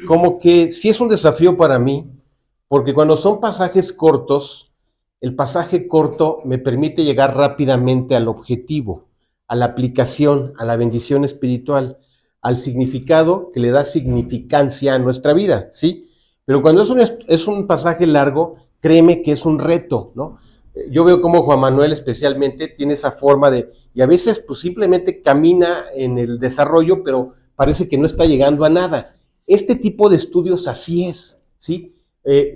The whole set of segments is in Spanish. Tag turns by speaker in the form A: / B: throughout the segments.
A: como que sí es un desafío para mí, porque cuando son pasajes cortos, el pasaje corto me permite llegar rápidamente al objetivo, a la aplicación, a la bendición espiritual, al significado que le da significancia a nuestra vida, ¿sí? Pero cuando es un pasaje largo, créeme que es un reto, ¿no? Yo veo como Juan Manuel especialmente tiene esa forma de, y a veces pues simplemente camina en el desarrollo, pero parece que no está llegando a nada. Este tipo de estudios así es, ¿sí?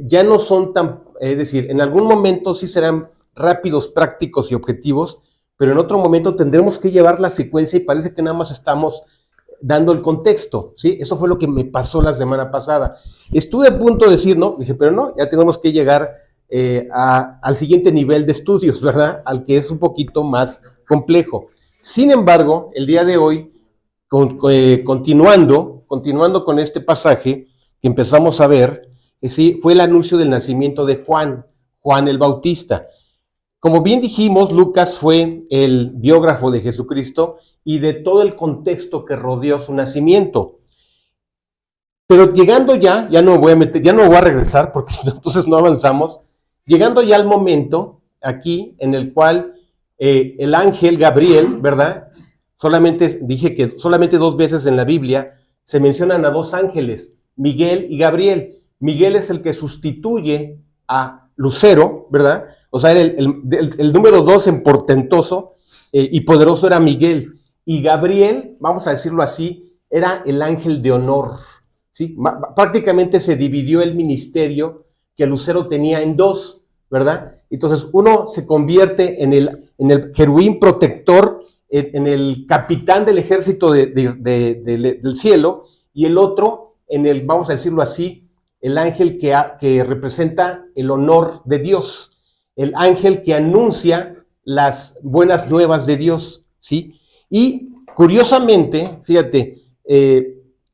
A: Ya no son tan, es decir, en algún momento sí serán rápidos, prácticos y objetivos, pero en otro momento tendremos que llevar la secuencia y parece que nada más estamos dando el contexto, ¿sí? Eso fue lo que me pasó la semana pasada. Estuve a punto de decir, no, dije, pero no, ya tenemos que llegar al siguiente nivel de estudios, ¿verdad? Al que es un poquito más complejo. Sin embargo, el día de hoy, continuando con este pasaje que empezamos a ver, sí, fue el anuncio del nacimiento de Juan el Bautista. Como bien dijimos, Lucas fue el biógrafo de Jesucristo y de todo el contexto que rodeó su nacimiento. Pero llegando ya no me voy a meter, ya no me voy a regresar porque entonces no avanzamos. Llegando ya al momento aquí en el cual el ángel Gabriel, ¿verdad? Dije que solamente 2 veces en la Biblia se mencionan a 2 ángeles, Miguel y Gabriel. Miguel es el que sustituye a Lucero, ¿verdad? O sea, era el número 2 en portentoso y poderoso era Miguel. Y Gabriel, vamos a decirlo así, era el ángel de honor, ¿sí? Prácticamente se dividió el ministerio que Lucero tenía en 2, ¿verdad? Entonces uno se convierte en el querubín protector, en el capitán del ejército del cielo, y el otro en el, vamos a decirlo así, el ángel que representa el honor de Dios, el ángel que anuncia las buenas nuevas de Dios, ¿sí? Y curiosamente, fíjate,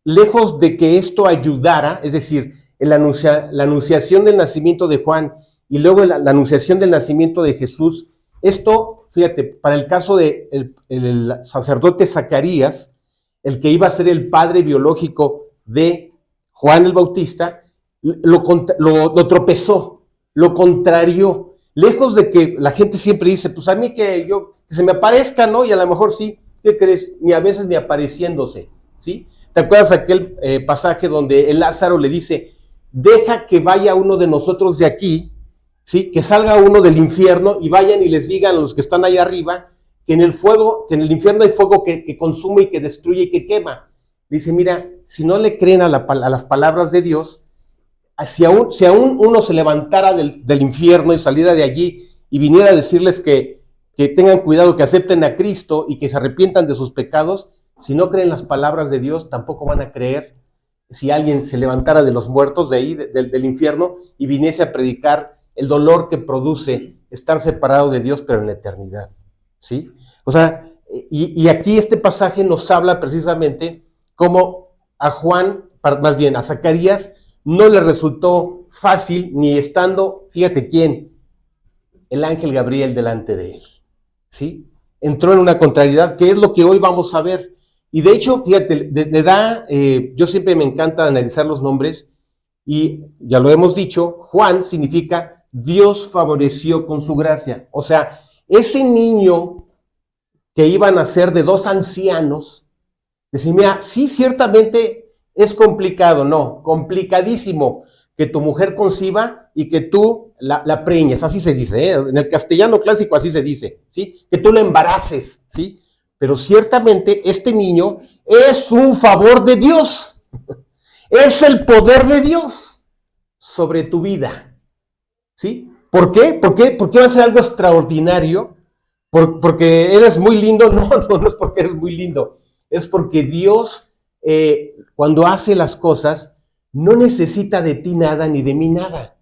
A: lejos de que esto ayudara, es decir, la anunciación del nacimiento de Juan y luego la anunciación del nacimiento de Jesús, esto, fíjate, para el caso de el sacerdote Zacarías, el que iba a ser el padre biológico de Juan el Bautista, lo tropezó, lo contrarió, lejos de que la gente siempre dice, pues a mí que se me aparezca, ¿no? Y a lo mejor sí, ¿qué crees? Ni a veces ni apareciéndose, ¿sí? ¿Te acuerdas aquel pasaje donde el Lázaro le dice, deja que vaya uno de nosotros de aquí, ¿sí? Que salga uno del infierno y vayan y les digan a los que están ahí arriba que en el infierno hay fuego que consume y que destruye y que quema. Dice, mira, si no le creen a las palabras de Dios, si aún uno se levantara del infierno y saliera de allí y viniera a decirles que tengan cuidado, que acepten a Cristo y que se arrepientan de sus pecados, si no creen las palabras de Dios, tampoco van a creer si alguien se levantara de los muertos de ahí, del infierno, y viniese a predicar el dolor que produce estar separado de Dios, pero en la eternidad, ¿sí? O sea, y aquí este pasaje nos habla precisamente cómo a Juan, más bien a Zacarías, no le resultó fácil, ni estando, fíjate quién, el ángel Gabriel delante de él, ¿sí? Entró en una contrariedad, que es lo que hoy vamos a ver. Y de hecho, fíjate, yo siempre me encanta analizar los nombres, y ya lo hemos dicho, Juan significa Dios favoreció con su gracia. O sea, ese niño que iba a nacer de 2 ancianos, decía, mira, sí, ciertamente es complicado, no, complicadísimo que tu mujer conciba y que tú la preñes, así se dice, ¿eh? En el castellano clásico así se dice, ¿sí? Que tú la embaraces, ¿sí? Pero ciertamente este niño es un favor de Dios, es el poder de Dios sobre tu vida, ¿sí? ¿Por qué? ¿Por qué va a ser algo extraordinario? ¿Porque eres muy lindo? No, no es porque eres muy lindo, es porque Dios, cuando hace las cosas, no necesita de ti nada ni de mí nada.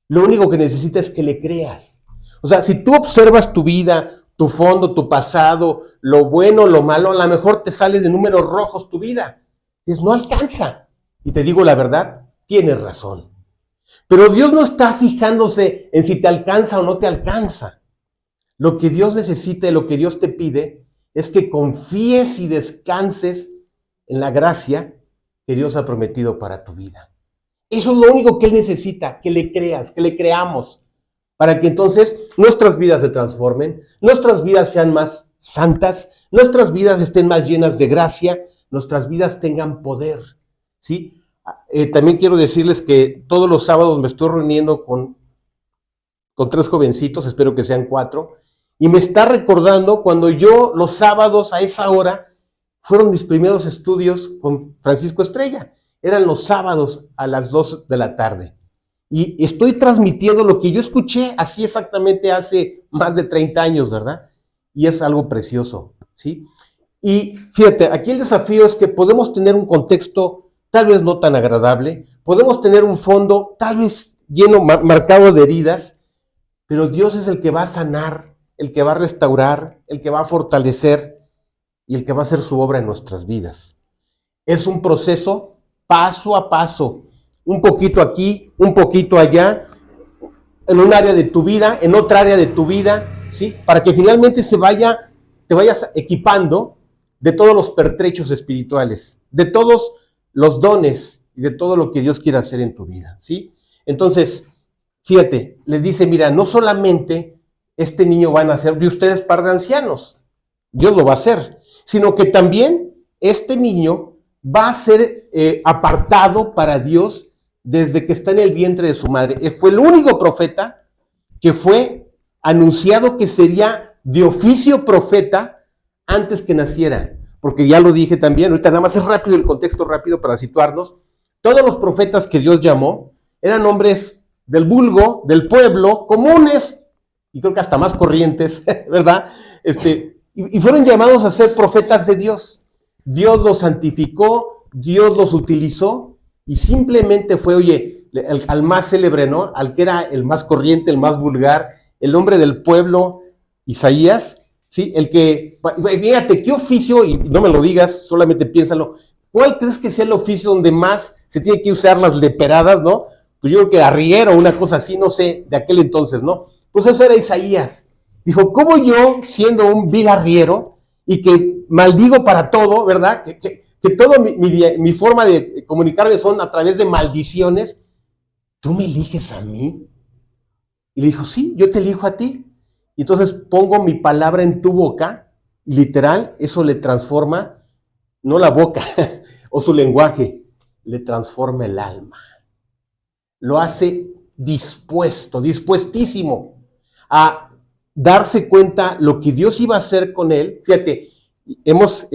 A: Lo único que necesita es que le creas. O sea, si tú observas tu vida, tu fondo, tu pasado, lo bueno, lo malo, a lo mejor te sale de números rojos tu vida. Dices, no alcanza. Y te digo la verdad, tienes razón. Pero Dios no está fijándose en si te alcanza o no te alcanza. Lo que Dios necesita y lo que Dios te pide es que confíes y descanses en la gracia que Dios ha prometido para tu vida. Eso es lo único que Él necesita, que le creas, que le creamos, para que entonces nuestras vidas se transformen, nuestras vidas sean más santas, nuestras vidas estén más llenas de gracia, nuestras vidas tengan poder, ¿sí? También quiero decirles que todos los sábados me estoy reuniendo con 3 jovencitos, espero que sean 4, y me está recordando cuando yo los sábados a esa hora fueron mis primeros estudios con Francisco Estrella. Eran los sábados a las 2 de la tarde. Y estoy transmitiendo lo que yo escuché así exactamente hace más de 30 años, ¿verdad? Y es algo precioso, ¿sí? Y fíjate, aquí el desafío es que podemos tener un contexto tal vez no tan agradable, podemos tener un fondo tal vez lleno, marcado de heridas, pero Dios es el que va a sanar, el que va a restaurar, el que va a fortalecer y el que va a hacer su obra en nuestras vidas. Es un proceso paso a paso, un poquito aquí, un poquito allá, en un área de tu vida, en otra área de tu vida, ¿sí? Para que finalmente te vayas equipando de todos los pertrechos espirituales, de todos los dones y de todo lo que Dios quiere hacer en tu vida, ¿sí? Entonces, fíjate, les dice, mira, no solamente este niño va a nacer de ustedes par de ancianos, Dios lo va a hacer, sino que también este niño va a ser apartado para Dios desde que está en el vientre de su madre. Fue el único profeta que fue anunciado que sería de oficio profeta antes que naciera, porque ya lo dije también, ahorita nada más es rápido el contexto rápido para situarnos. Todos los profetas que Dios llamó eran hombres del vulgo, del pueblo, comunes, y creo que hasta más corrientes, ¿verdad? Y fueron llamados a ser profetas de Dios. Dios los santificó, Dios los utilizó, y simplemente fue, oye, al más célebre, ¿no? Al que era el más corriente, el más vulgar, el hombre del pueblo, Isaías, ¿sí? El que, fíjate, ¿qué oficio? Y no me lo digas, solamente piénsalo. ¿Cuál crees que sea el oficio donde más se tiene que usar las leperadas, no? Pues yo creo que arriero, una cosa así, no sé, de aquel entonces, ¿no? Pues eso era Isaías. Dijo, ¿cómo yo, siendo un vil arriero, y que maldigo para todo, ¿verdad? Que toda mi forma de comunicarme son a través de maldiciones, ¿tú me eliges a mí? Y le dijo, sí, yo te elijo a ti. Y entonces pongo mi palabra en tu boca, y literal, eso le transforma, no la boca, o su lenguaje, le transforma el alma. Lo hace dispuestísimo a darse cuenta lo que Dios iba a hacer con él. Fíjate, hemos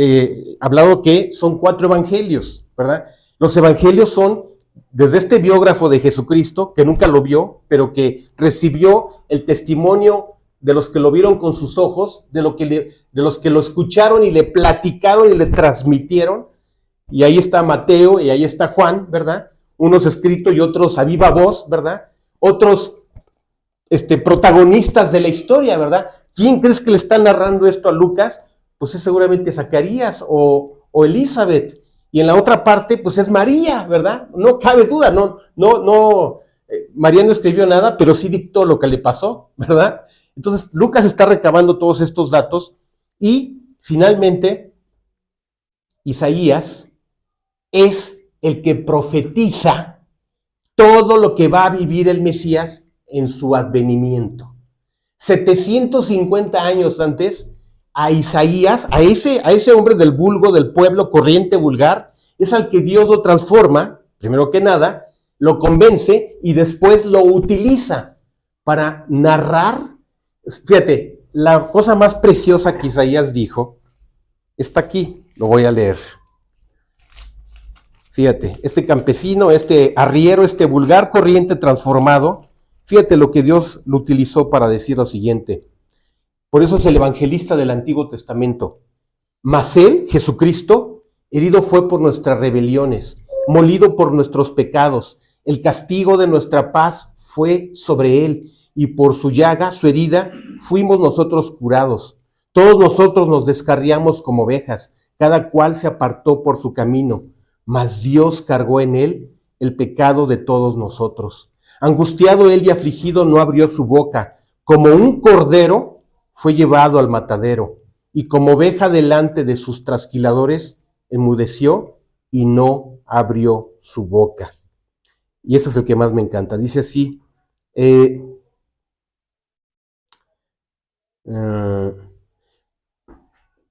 A: hablado que son 4 evangelios, ¿verdad? Los evangelios son desde este biógrafo de Jesucristo, que nunca lo vio, pero que recibió el testimonio de los que lo vieron con sus ojos, de los que lo escucharon y le platicaron y le transmitieron. Y ahí está Mateo y ahí está Juan, ¿verdad? Unos escritos y otros a viva voz, ¿verdad? Otros protagonistas de la historia, ¿verdad? ¿Quién crees que le está narrando esto a Lucas? Pues es seguramente Zacarías o Elizabeth. Y en la otra parte, pues es María, ¿verdad? No cabe duda, María no escribió nada, pero sí dictó lo que le pasó, ¿verdad? Entonces, Lucas está recabando todos estos datos y finalmente Isaías es el que profetiza todo lo que va a vivir el Mesías en su advenimiento. 750 años antes, a Isaías, a ese hombre del vulgo, del pueblo corriente vulgar, es al que Dios lo transforma, primero que nada, lo convence y después lo utiliza para narrar. Fíjate, la cosa más preciosa que Isaías dijo está aquí, lo voy a leer. Fíjate, este campesino, este arriero, este vulgar corriente transformado, fíjate lo que Dios lo utilizó para decir lo siguiente. Por eso es el evangelista del Antiguo Testamento. Mas él, Jesucristo, herido fue por nuestras rebeliones, molido por nuestros pecados. El castigo de nuestra paz fue sobre él, y por su llaga, su herida, fuimos nosotros curados. Todos nosotros nos descarriamos como ovejas, cada cual se apartó por su camino. Mas Dios cargó en él el pecado de todos nosotros. Angustiado él y afligido no abrió su boca. Como un cordero fue llevado al matadero, y como oveja delante de sus trasquiladores enmudeció y no abrió su boca. Y ese es el que más me encanta. Dice así,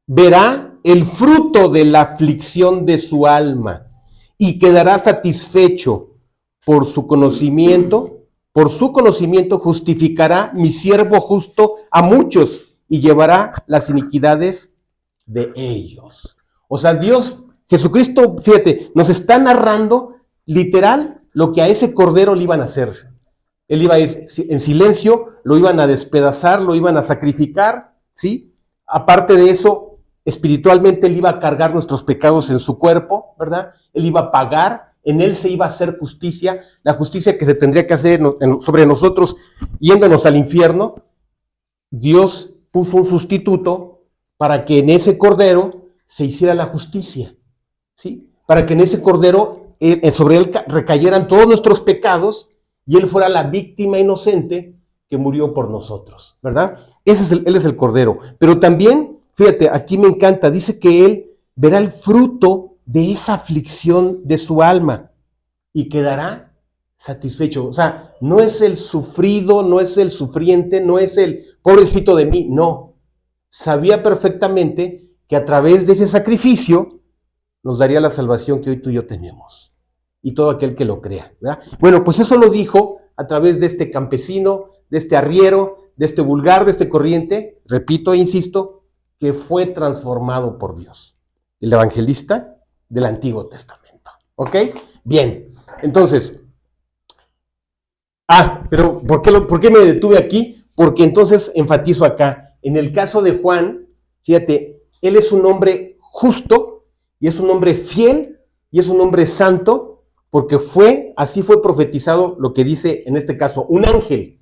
A: verá el fruto de la aflicción de su alma y quedará satisfecho por su conocimiento. Por su conocimiento justificará mi siervo justo a muchos y llevará las iniquidades de ellos. O sea, Dios, Jesucristo, fíjate, nos está narrando literal lo que a ese cordero le iban a hacer. Él iba a ir en silencio, lo iban a despedazar, lo iban a sacrificar, ¿sí? Aparte de eso, espiritualmente él iba a cargar nuestros pecados en su cuerpo, ¿verdad? Él iba a pagar, en él se iba a hacer justicia, la justicia que se tendría que hacer sobre nosotros yéndonos al infierno. Dios puso un sustituto para que en ese cordero se hiciera la justicia, ¿sí? Para que en ese cordero, sobre él recayeran todos nuestros pecados y él fuera la víctima inocente que murió por nosotros, ¿verdad? Él es el cordero. Pero también, fíjate, aquí me encanta, dice que él verá el fruto de esa aflicción de su alma y quedará satisfecho. O sea, no es el sufrido, no es el sufriente, no es el pobrecito de mí, no. Sabía perfectamente que a través de ese sacrificio nos daría la salvación que hoy tú y yo tenemos. Y todo aquel que lo crea, ¿verdad? Bueno, pues eso lo dijo a través de este campesino, de este arriero, de este vulgar, de este corriente, repito e insisto, que fue transformado por Dios. El evangelista del Antiguo Testamento. ¿Ok? Bien, entonces, pero ¿por qué me detuve aquí? Porque entonces enfatizo acá. En el caso de Juan, fíjate, él es un hombre justo, y es un hombre fiel, y es un hombre santo, porque así fue profetizado lo que dice en este caso un ángel,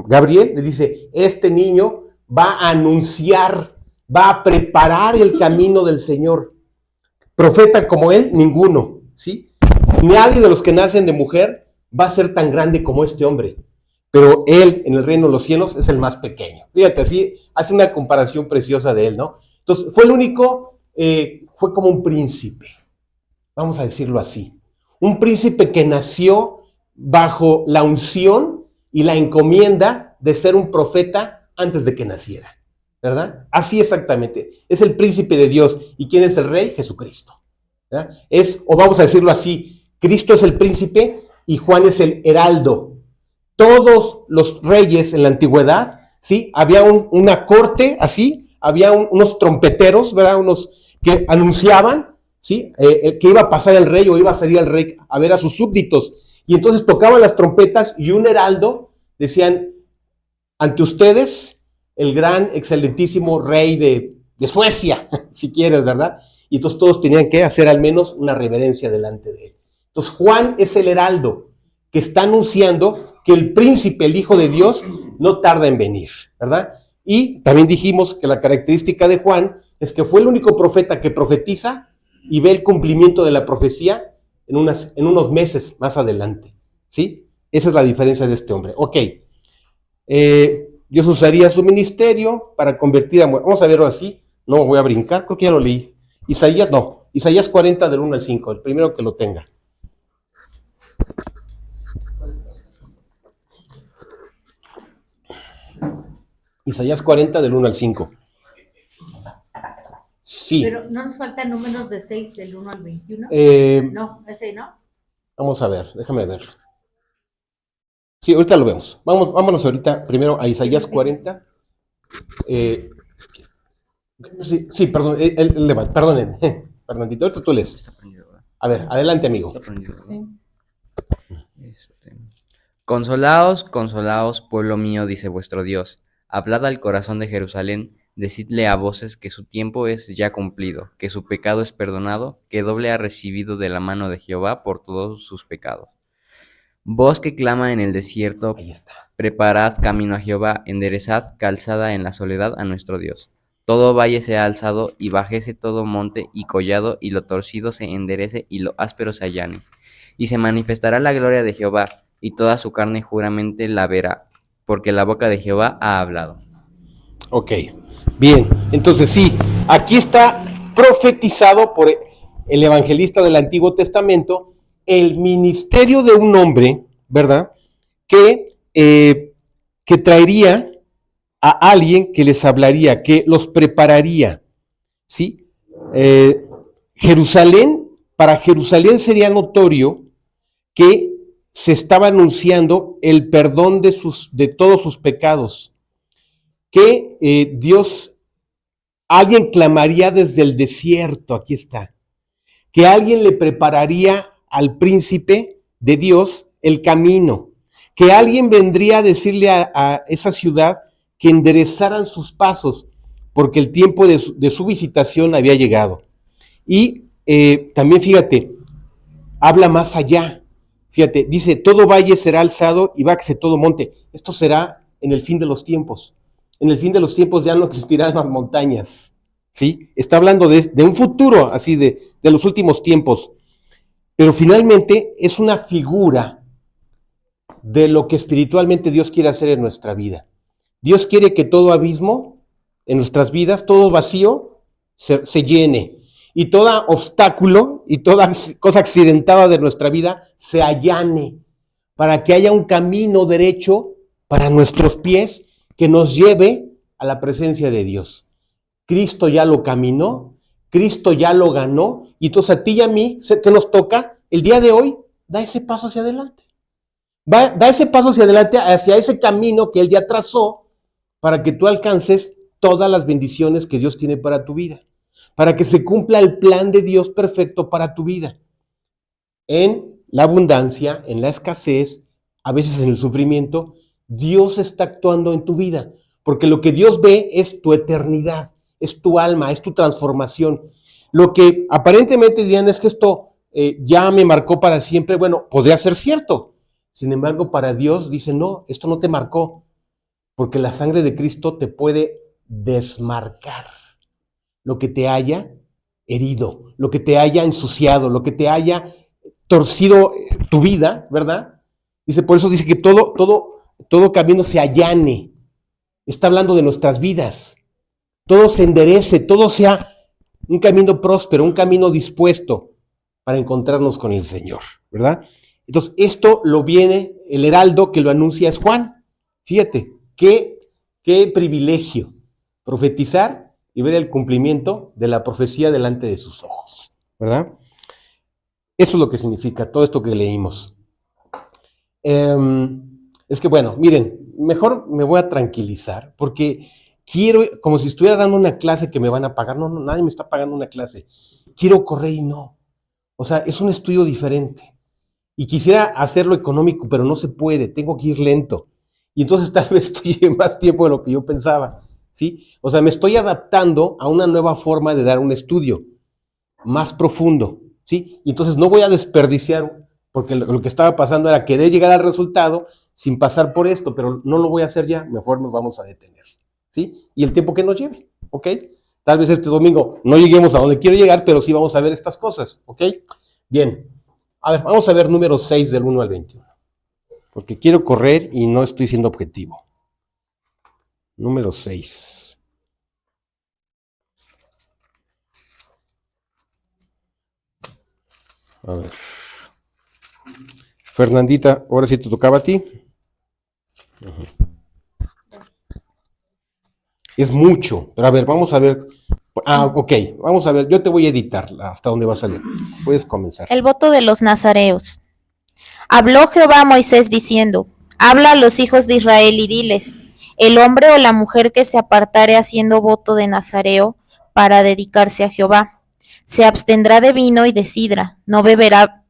A: Gabriel, le dice, este niño va a anunciar, va a preparar el camino del Señor. Profeta como él, ninguno, ¿sí? Nadie de los que nacen de mujer va a ser tan grande como este hombre, pero él en el reino de los cielos es el más pequeño. Fíjate, así hace una comparación preciosa de él, ¿no? Entonces, fue el único, fue como un príncipe. Vamos a decirlo así, un príncipe que nació bajo la unción y la encomienda de ser un profeta antes de que naciera, ¿verdad? Así exactamente, es el príncipe de Dios. ¿Y quién es el rey? Jesucristo, ¿verdad? O vamos a decirlo así, Cristo es el príncipe y Juan es el heraldo. Todos los reyes en la antigüedad, ¿sí? Había una corte así, había unos trompeteros, ¿verdad? Unos que anunciaban, ¿sí? Que iba a pasar el rey o iba a salir el rey a ver a sus súbditos. Y entonces tocaban las trompetas y un heraldo decían, ante ustedes, el gran, excelentísimo rey de Suecia, si quieres, ¿verdad? Y entonces todos tenían que hacer al menos una reverencia delante de él. Entonces Juan es el heraldo que está anunciando que el príncipe, el Hijo de Dios, no tarda en venir, ¿verdad? Y también dijimos que la característica de Juan es que fue el único profeta que profetiza y ve el cumplimiento de la profecía en unos meses más adelante, ¿sí? Esa es la diferencia de este hombre. Ok, Dios usaría su ministerio para convertir a... Vamos a verlo así, no voy a brincar, creo que ya lo leí. Isaías 40 del 1 al 5, el primero que lo tenga. Isaías 40 del 1 al 5. Sí.
B: Pero no nos faltan números de 6 del 1 al 21. No, ese no.
A: Vamos a ver, déjame ver. Sí, ahorita lo vemos. Vámonos ahorita primero a Isaías 40. Sí, perdón, perdonen, Fernandito, ahorita tú lees. A ver, adelante, amigo.
C: Consolaos, consolaos, pueblo mío, dice vuestro Dios. Hablad al corazón de Jerusalén, decidle a voces que su tiempo es ya cumplido, que su pecado es perdonado, que doble ha recibido de la mano de Jehová por todos sus pecados. Voz que clama en el desierto, preparad camino a Jehová, enderezad calzada en la soledad a nuestro Dios. Todo valle sea alzado y bajese todo monte y collado, y lo torcido se enderece y lo áspero se allane. Y se manifestará la gloria de Jehová, y toda su carne juramente la verá, porque la boca de Jehová ha hablado.
A: Ok, bien, entonces sí, aquí está profetizado el evangelista del Antiguo Testamento, el ministerio de un hombre, ¿verdad? Que traería a alguien que les hablaría, que los prepararía, ¿sí? Para Jerusalén sería notorio que se estaba anunciando el perdón de todos sus pecados, que alguien clamaría desde el desierto, aquí está, que alguien le prepararía al príncipe de Dios el camino, que alguien vendría a decirle a esa ciudad que enderezaran sus pasos, porque el tiempo de su visitación había llegado. Y también fíjate, habla más allá, fíjate, dice, todo valle será alzado y váxese todo monte. Esto será en el fin de los tiempos. En el fin de los tiempos ya no existirán las montañas, ¿sí? Está hablando de un futuro, así de los últimos tiempos. Pero finalmente es una figura de lo que espiritualmente Dios quiere hacer en nuestra vida. Dios quiere que todo abismo en nuestras vidas, todo vacío, se llene. Y todo obstáculo y toda cosa accidentada de nuestra vida se allane, para que haya un camino derecho para nuestros pies que nos lleve a la presencia de Dios. Cristo ya lo caminó, Cristo ya lo ganó, y entonces a ti y a mí, que nos toca el día de hoy, da ese paso hacia adelante. Da ese paso hacia adelante, hacia ese camino que Él ya trazó, para que tú alcances todas las bendiciones que Dios tiene para tu vida, para que se cumpla el plan de Dios perfecto para tu vida, en la abundancia, en la escasez, a veces en el sufrimiento. Dios está actuando en tu vida, porque lo que Dios ve es tu eternidad, es tu alma, es tu transformación. Lo que aparentemente dirían es que esto ya me marcó para siempre, bueno, podría ser cierto. Sin embargo, para Dios dice, no, esto no te marcó, porque la sangre de Cristo te puede desmarcar lo que te haya herido, lo que te haya ensuciado, lo que te haya torcido tu vida, ¿verdad? Dice, por eso dice que todo camino se allane. Está hablando de nuestras vidas. Todo se enderece, todo sea un camino próspero, un camino dispuesto para encontrarnos con el Señor, ¿verdad? Entonces, esto lo viene, el heraldo que lo anuncia es Juan. Fíjate, qué privilegio profetizar y ver el cumplimiento de la profecía delante de sus ojos, ¿verdad? Eso es lo que significa todo esto que leímos. Es que bueno, miren, mejor me voy a tranquilizar porque quiero, como si estuviera dando una clase que me van a pagar. No, nadie me está pagando una clase. Quiero correr y no. O sea, es un estudio diferente. Y quisiera hacerlo económico, pero no se puede, tengo que ir lento. Y entonces tal vez estoy más tiempo de lo que yo pensaba, ¿sí? O sea, me estoy adaptando a una nueva forma de dar un estudio más profundo, ¿sí? Y entonces no voy a desperdiciar, porque lo que estaba pasando era querer llegar al resultado sin pasar por esto, pero no lo voy a hacer ya, mejor nos vamos a detener, ¿sí? Y el tiempo que nos lleve, ¿ok? Tal vez este domingo no lleguemos a donde quiero llegar, pero sí vamos a ver estas cosas, ¿ok? Bien. A ver, vamos a ver número 6 del 1 al 21, porque quiero correr y no estoy siendo objetivo. Número 6. A ver. Fernandita, ahora sí te tocaba a ti. Es mucho, pero a ver, vamos a ver. Ok, vamos a ver, yo te voy a editar hasta dónde va a salir. Puedes comenzar.
D: El voto de los nazareos. Habló Jehová a Moisés diciendo, habla a los hijos de Israel y diles, el hombre o la mujer que se apartare haciendo voto de nazareo para dedicarse a Jehová, se abstendrá de vino y de sidra, no beberá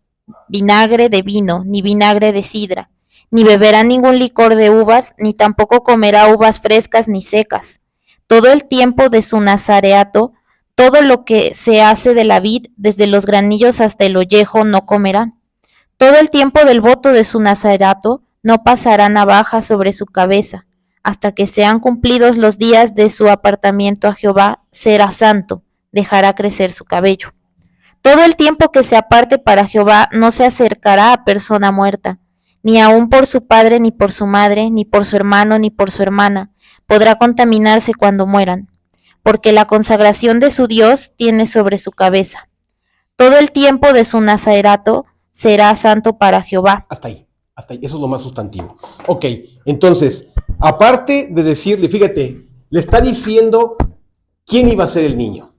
D: vinagre de vino, ni vinagre de sidra, ni beberá ningún licor de uvas, ni tampoco comerá uvas frescas ni secas. Todo el tiempo de su nazareato, todo lo que se hace de la vid, desde los granillos hasta el ollejo, no comerá. Todo el tiempo del voto de su nazareato, no pasará navaja sobre su cabeza, hasta que sean cumplidos los días de su apartamiento a Jehová, será santo, dejará crecer su cabello. Todo el tiempo que se aparte para Jehová no se acercará a persona muerta, ni aun por su padre, ni por su madre, ni por su hermano, ni por su hermana, podrá contaminarse cuando mueran, porque la consagración de su Dios tiene sobre su cabeza. Todo el tiempo de su nazarato será santo para Jehová.
A: Hasta ahí, eso es lo más sustantivo. Ok, entonces, aparte de decirle, fíjate, le está diciendo quién iba a ser el niño.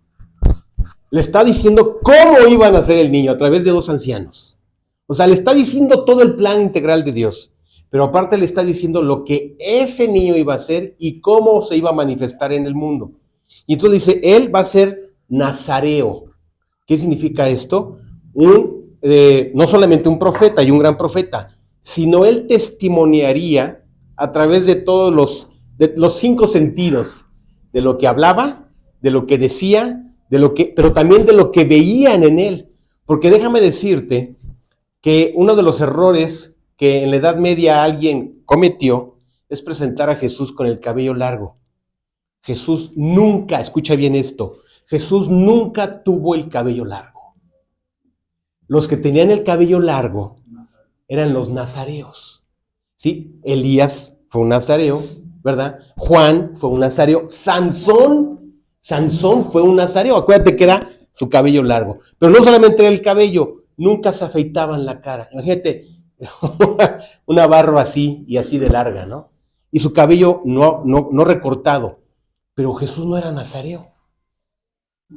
A: Le está diciendo cómo iban a ser el niño a través de 2 ancianos. O sea, le está diciendo todo el plan integral de Dios. Pero aparte le está diciendo lo que ese niño iba a hacer y cómo se iba a manifestar en el mundo. Y entonces dice, él va a ser nazareo. ¿Qué significa esto? No solamente un profeta y un gran profeta, sino él testimoniaría a través de todos los 5 sentidos, de lo que hablaba, de lo que decía, pero también de lo que veían en él. Porque déjame decirte que uno de los errores que en la Edad Media alguien cometió es presentar a Jesús con el cabello largo. Jesús nunca, escucha bien esto, Jesús nunca tuvo el cabello largo. Los que tenían el cabello largo eran los nazareos. ¿Sí? Elías fue un nazareo, ¿verdad? Juan fue un nazareo. Sansón fue un nazareo. Acuérdate que era su cabello largo. Pero no solamente era el cabello, nunca se afeitaban la cara. Imagínate una barba así y así de larga, ¿no? Y su cabello no recortado. Pero Jesús no era nazareo.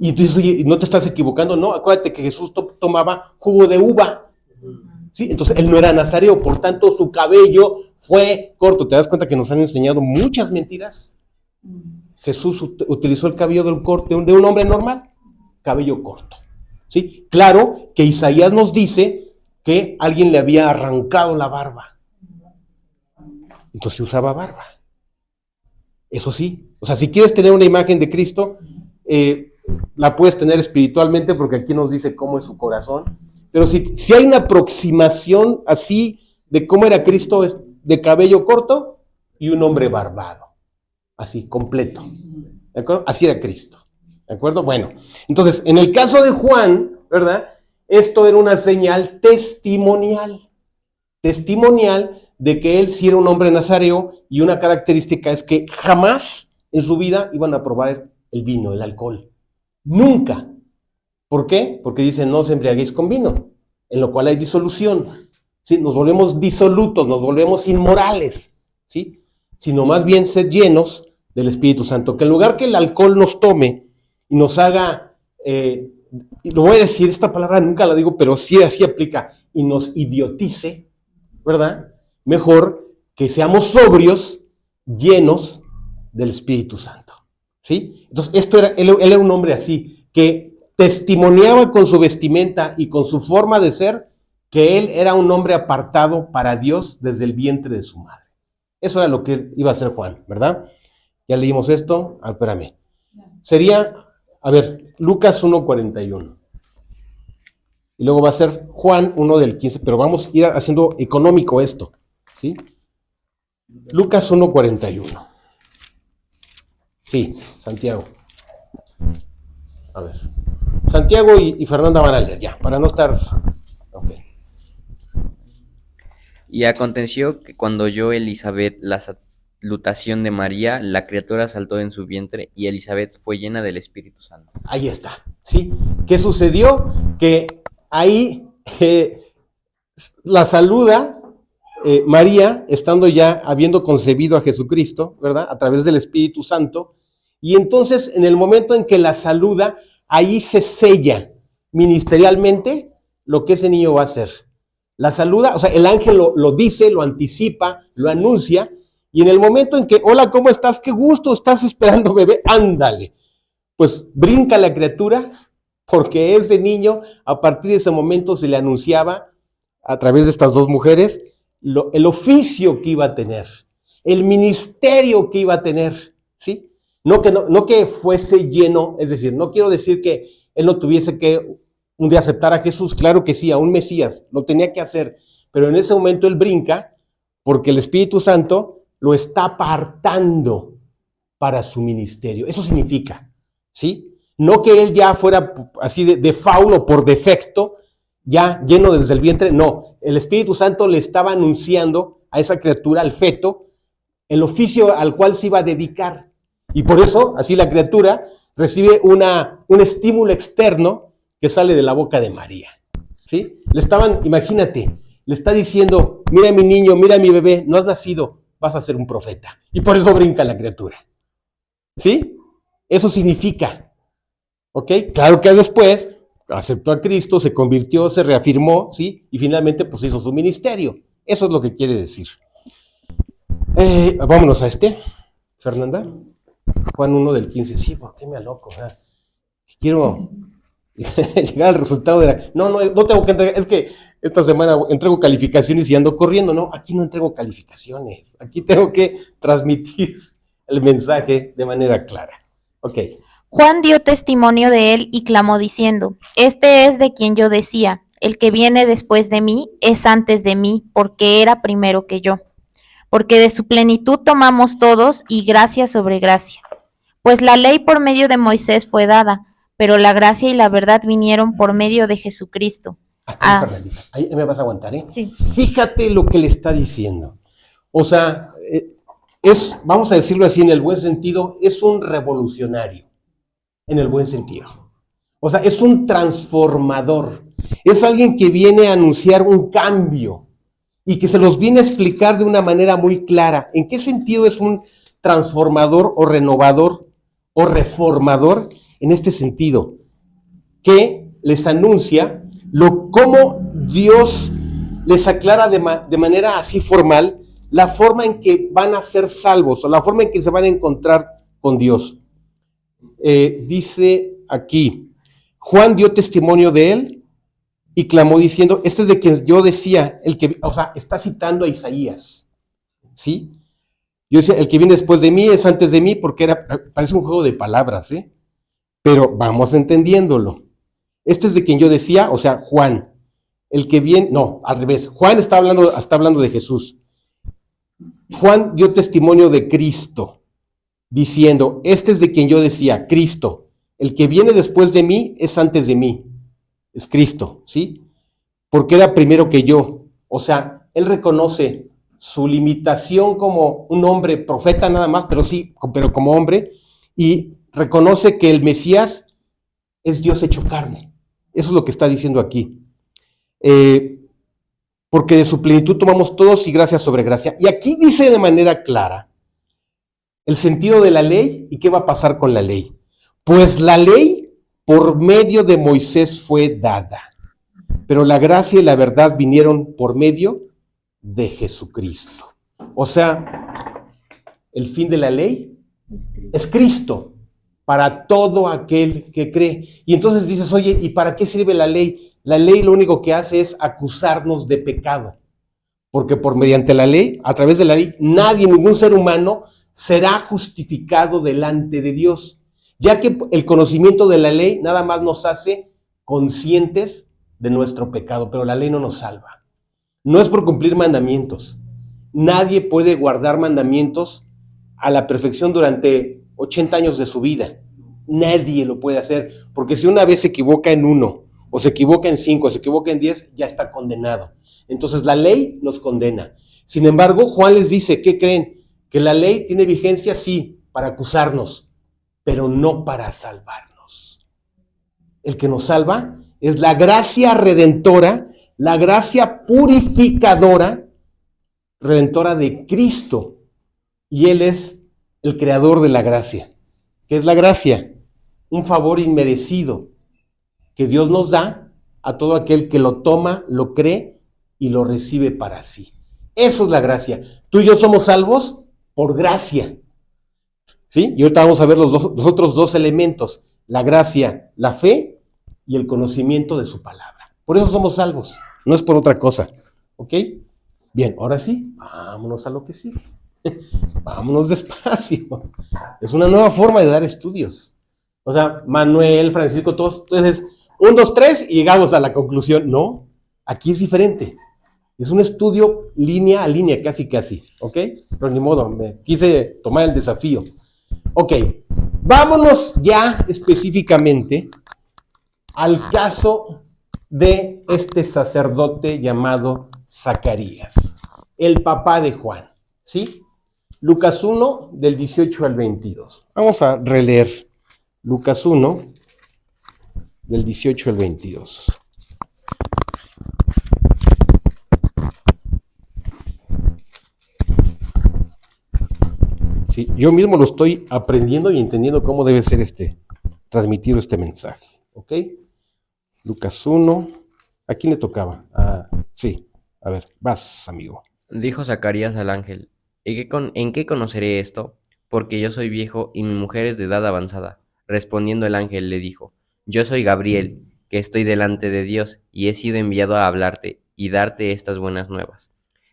A: Y tú dices, oye, no te estás equivocando, no, acuérdate que Jesús tomaba jugo de uva. Sí, entonces él no era nazareo, por tanto su cabello fue corto. ¿Te das cuenta que nos han enseñado muchas mentiras? Jesús utilizó el cabello de un hombre normal, cabello corto. ¿Sí? Claro que Isaías nos dice que alguien le había arrancado la barba. Entonces usaba barba. Eso sí, o sea, si quieres tener una imagen de Cristo, la puedes tener espiritualmente porque aquí nos dice cómo es su corazón. Pero si hay una aproximación así de cómo era Cristo, es de cabello corto y un hombre barbado, así, completo. ¿De acuerdo? Así era Cristo. ¿De acuerdo? Bueno, entonces, en el caso de Juan, ¿verdad? Esto era una señal testimonial de que él sí era un hombre nazareo, y una característica es que jamás en su vida iban a probar el vino, el alcohol. Nunca. ¿Por qué? Porque dicen, no os embriaguéis con vino, en lo cual hay disolución. ¿Sí? Nos volvemos disolutos, nos volvemos inmorales, ¿sí? Sino más bien sed llenos del Espíritu Santo. Que en lugar que el alcohol nos tome y nos haga, y lo voy a decir, esta palabra nunca la digo, pero sí así aplica, y nos idiotice, ¿verdad? Mejor que seamos sobrios, llenos del Espíritu Santo, ¿sí? Entonces, él era un hombre así, que testimoniaba con su vestimenta y con su forma de ser que él era un hombre apartado para Dios desde el vientre de su madre. Eso era lo que iba a hacer Juan, ¿verdad? Ya leímos esto. Espérame. Sería, a ver, Lucas 1:41. Y luego va a ser Juan 1 del 15, pero vamos a ir haciendo económico esto, ¿sí? Lucas 1:41. Sí, Santiago. A ver. Santiago y Fernanda van a leer ya, para no estar... Okay.
C: Y aconteció que cuando oyó Elizabeth la salutación de María, la criatura saltó en su vientre y Elizabeth fue llena del Espíritu Santo.
A: Ahí está, ¿sí? ¿Qué sucedió? Que ahí la saluda María, estando ya habiendo concebido a Jesucristo, ¿verdad? A través del Espíritu Santo. Y entonces, en el momento en que la saluda, ahí se sella ministerialmente lo que ese niño va a hacer. La saluda, o sea, el ángel lo dice, lo anticipa, lo anuncia, y en el momento en que, hola, ¿cómo estás? Qué gusto, estás esperando bebé, ándale. Pues brinca la criatura, porque ese niño, a partir de ese momento se le anunciaba, a través de estas 2 mujeres, el oficio que iba a tener, el ministerio que iba a tener, ¿sí? No que fuese lleno, es decir, no quiero decir que él no tuviese que un día aceptar a Jesús, claro que sí, a un Mesías, lo tenía que hacer, pero en ese momento él brinca porque el Espíritu Santo lo está apartando para su ministerio. Eso significa, ¿sí? No que él ya fuera así de faulo por defecto, ya lleno desde el vientre, no, el Espíritu Santo le estaba anunciando a esa criatura, al feto, el oficio al cual se iba a dedicar. Y por eso, así la criatura recibe un estímulo externo que sale de la boca de María. ¿Sí? Imagínate, le está diciendo, mira mi niño, mira mi bebé, no has nacido, vas a ser un profeta. Y por eso brinca la criatura. ¿Sí? Eso significa. ¿Ok? Claro que después aceptó a Cristo, se convirtió, se reafirmó, ¿sí? Y finalmente pues hizo su ministerio. Eso es lo que quiere decir. Vámonos a Fernanda. Juan 1 del 15. Sí, ¿por qué me aloco? Quiero llegar al resultado de la... No tengo que entregar, es que esta semana entrego calificaciones y ando corriendo. No, aquí no entrego calificaciones. Aquí tengo que transmitir el mensaje de manera clara. Ok.
D: Juan dio testimonio de él y clamó diciendo, este es de quien yo decía, el que viene después de mí es antes de mí, porque era primero que yo. Porque de su plenitud tomamos todos y gracia sobre gracia. Pues la ley por medio de Moisés fue dada, pero la gracia y la verdad vinieron por medio de Jesucristo.
A: Hasta ahí, Fernandita. Ahí me vas a aguantar, ¿eh?
D: Sí.
A: Fíjate lo que le está diciendo. O sea, vamos a decirlo así en el buen sentido, es un revolucionario, en el buen sentido. O sea, es un transformador. Es alguien que viene a anunciar un cambio y que se los viene a explicar de una manera muy clara. ¿En qué sentido es un transformador o renovador o reformador? En este sentido, que les anuncia cómo Dios les aclara de manera así formal la forma en que van a ser salvos o la forma en que se van a encontrar con Dios. Dice aquí, Juan dio testimonio de él y clamó diciendo, este es de quien yo decía, está citando a Isaías, ¿sí? Yo decía, el que viene después de mí es antes de mí, porque parece un juego de palabras, pero vamos entendiéndolo. Este es de quien yo decía, o sea, Juan, el que viene, no, al revés, Juan está hablando de Jesús. Juan dio testimonio de Cristo, diciendo, este es de quien yo decía, Cristo, el que viene después de mí es antes de mí, es Cristo, ¿sí? Porque era primero que yo, o sea, él reconoce su limitación como un hombre, profeta nada más, pero como hombre, y reconoce que el Mesías es Dios hecho carne. Eso es lo que está diciendo aquí. Porque de su plenitud tomamos todos y gracia sobre gracia. Y aquí dice de manera clara el sentido de la ley y qué va a pasar con la ley. Pues la ley por medio de Moisés fue dada, pero la gracia y la verdad vinieron por medio de Jesucristo. O sea, el fin de la ley es Cristo para todo aquel que cree. Y entonces dices, oye, ¿y para qué sirve la ley? La ley lo único que hace es acusarnos de pecado, porque mediante la ley, a través de la ley, ningún ser humano será justificado delante de Dios, ya que el conocimiento de la ley nada más nos hace conscientes de nuestro pecado, pero la ley no nos salva. No es por cumplir mandamientos. Nadie puede guardar mandamientos a la perfección durante 80 años de su vida. Nadie lo puede hacer, porque si una vez se equivoca en 1, o se equivoca en 5, o se equivoca en 10, ya está condenado. Entonces la ley nos condena. Sin embargo, Juan les dice, ¿qué creen? Que la ley tiene vigencia, sí, para acusarnos, pero no para salvarnos. El que nos salva es la gracia redentora, la gracia purificadora, redentora de Cristo. Y Él es el creador de la gracia. ¿Qué es la gracia? Un favor inmerecido que Dios nos da a todo aquel que lo toma, lo cree y lo recibe para sí. Eso es la gracia. Tú y yo somos salvos por gracia. ¿Sí? Y ahorita vamos a ver los otros dos elementos, la gracia, la fe y el conocimiento de su palabra. Por eso somos salvos, no es por otra cosa. ¿Ok? Bien, ahora sí, vámonos a lo que sigue. Vámonos despacio. Es una nueva forma de dar estudios. O sea, Manuel, Francisco, todos, entonces, 1, 2, 3 y llegamos a la conclusión. No, aquí es diferente. Es un estudio línea a línea, casi, ¿ok? Pero ni modo, me quise tomar el desafío. Ok, vámonos ya específicamente al caso de este sacerdote llamado Zacarías, el papá de Juan, ¿sí? Lucas 1, del 18 al 22. Vamos a releer Lucas 1, del 18 al 22. Sí, yo mismo lo estoy aprendiendo y entendiendo cómo debe ser transmitido este mensaje. ¿Ok? Lucas 1. ¿A quién le tocaba? Sí. A ver, vas, amigo.
C: Dijo Zacarías al ángel: ¿En qué conoceré esto? Porque yo soy viejo y mi mujer es de edad avanzada. Respondiendo el ángel le dijo: Yo soy Gabriel, que estoy delante de Dios, y he sido enviado a hablarte y darte estas buenas nuevas.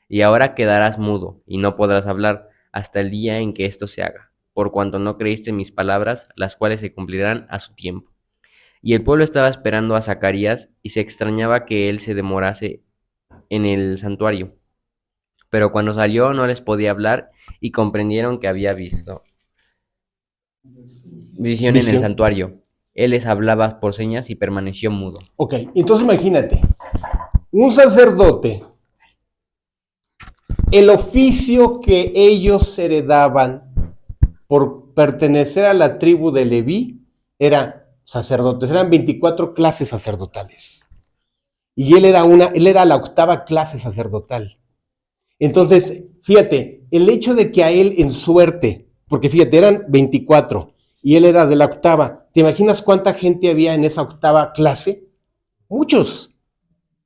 C: Y ahora quedarás mudo, y no podrás hablar, hasta el día en que esto se haga, por cuanto no creíste mis palabras, las cuales se cumplirán a su tiempo. Y el pueblo estaba esperando a Zacarías, y se extrañaba que él se demorase en el santuario. Pero cuando salió no les podía hablar, y comprendieron que había visto visión en el santuario. Él les hablaba por señas y permaneció mudo.
A: Ok, entonces imagínate, un sacerdote, el oficio que ellos heredaban por pertenecer a la tribu de Leví era sacerdotes, eran 24 clases sacerdotales. Y él era la octava clase sacerdotal. Entonces, fíjate, el hecho de que a él en suerte, porque fíjate, eran 24 y él era de la octava, ¿te imaginas cuánta gente había en esa octava clase? Muchos.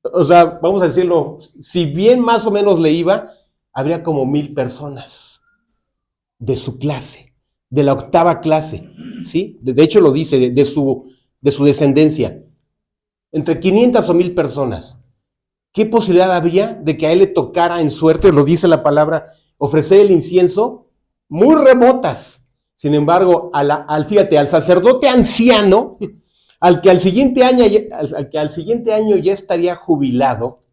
A: O sea, vamos a decirlo, si bien más o menos le iba, habría como 1000 personas de su clase, de la octava clase, ¿sí? De hecho lo dice, de su descendencia, entre 500 o 1000 personas. ¿Qué posibilidad habría de que a él le tocara en suerte, lo dice la palabra, ofrecer el incienso? Muy remotas. Sin embargo, fíjate, al sacerdote anciano, al que al siguiente año ya estaría jubilado,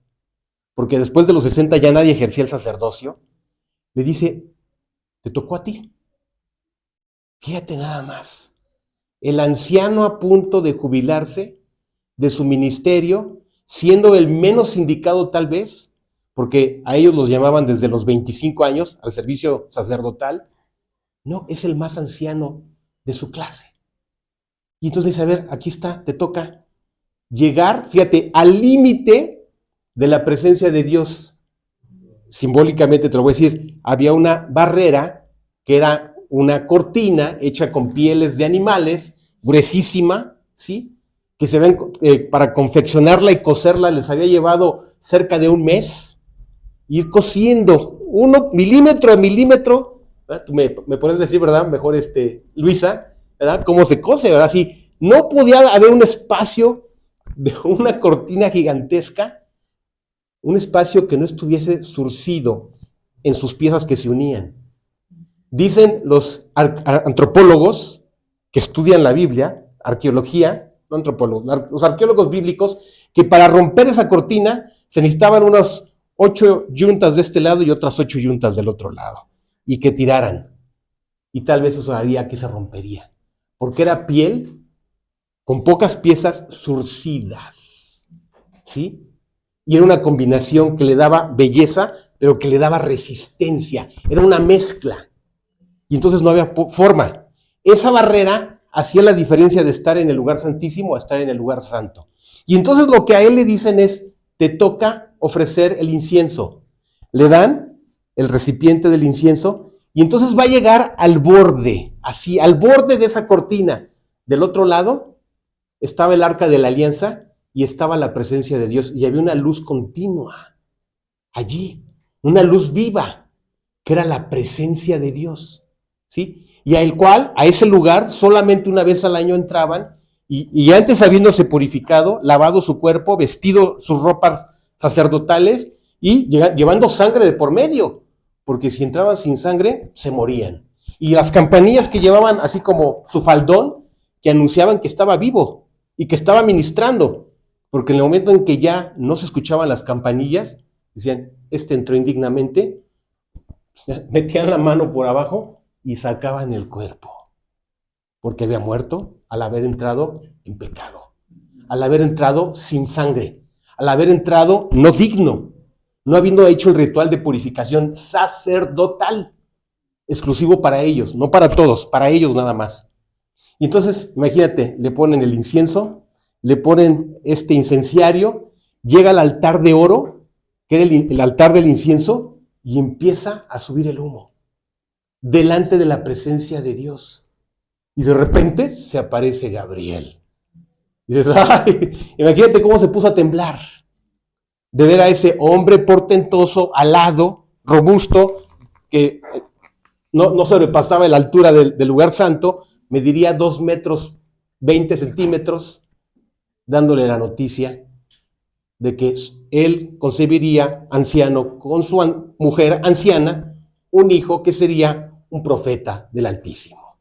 A: porque después de los 60 ya nadie ejercía el sacerdocio, le dice: te tocó a ti. Fíjate nada más. El anciano a punto de jubilarse de su ministerio, siendo el menos indicado tal vez, porque a ellos los llamaban desde los 25 años al servicio sacerdotal, no, es el más anciano de su clase. Y entonces dice: a ver, aquí está, te toca llegar, fíjate, al límite de la presencia de Dios. Simbólicamente te lo voy a decir, había una barrera que era una cortina hecha con pieles de animales, gruesísima, ¿sí? Que se ven, para confeccionarla y coserla les había llevado cerca de un mes, ir cosiendo milímetro a milímetro. Tú me puedes decir, ¿verdad? Mejor, Luisa, ¿verdad? Cómo se cose, ¿verdad? Si no podía haber un espacio de una cortina gigantesca, un espacio que no estuviese surcido en sus piezas que se unían. Dicen los antropólogos que estudian la Biblia, arqueología, no antropólogos, los arqueólogos bíblicos, que para romper esa cortina se necesitaban unas 8 yuntas de este lado y otras 8 yuntas del otro lado, y que tiraran. Y tal vez eso haría que se rompería, porque era piel con pocas piezas surcidas, ¿sí? Y era una combinación que le daba belleza, pero que le daba resistencia. Era una mezcla. Y entonces no había forma. Esa barrera hacía la diferencia de estar en el lugar santísimo a estar en el lugar santo. Y entonces lo que a él le dicen es: te toca ofrecer el incienso. Le dan el recipiente del incienso y entonces va a llegar al borde, así, al borde de esa cortina. Del otro lado estaba el arca de la alianza y estaba la presencia de Dios, y había una luz continua allí, una luz viva, que era la presencia de Dios, ¿sí? Y a ese lugar solamente una vez al año entraban, y antes habiéndose purificado, lavado su cuerpo, vestido sus ropas sacerdotales y llevando sangre de por medio, porque si entraban sin sangre, se morían. Y las campanillas que llevaban así como su faldón, que anunciaban que estaba vivo y que estaba ministrando, porque en el momento en que ya no se escuchaban las campanillas, decían: entró indignamente, metían la mano por abajo y sacaban el cuerpo, porque había muerto al haber entrado en pecado, al haber entrado sin sangre, al haber entrado no digno, no habiendo hecho el ritual de purificación sacerdotal, exclusivo para ellos, no para todos, para ellos nada más. Y entonces, imagínate, le ponen el incienso, le ponen este incenciario, llega al altar de oro, que era el altar del incienso, y empieza a subir el humo delante de la presencia de Dios. Y de repente se aparece Gabriel. Y dices, ¡ay! Imagínate cómo se puso a temblar de ver a ese hombre portentoso, alado, robusto, que no sobrepasaba la altura del lugar santo, mediría 2 metros 20 centímetros, dándole la noticia de que él concebiría, anciano, con su mujer anciana, un hijo que sería un profeta del Altísimo.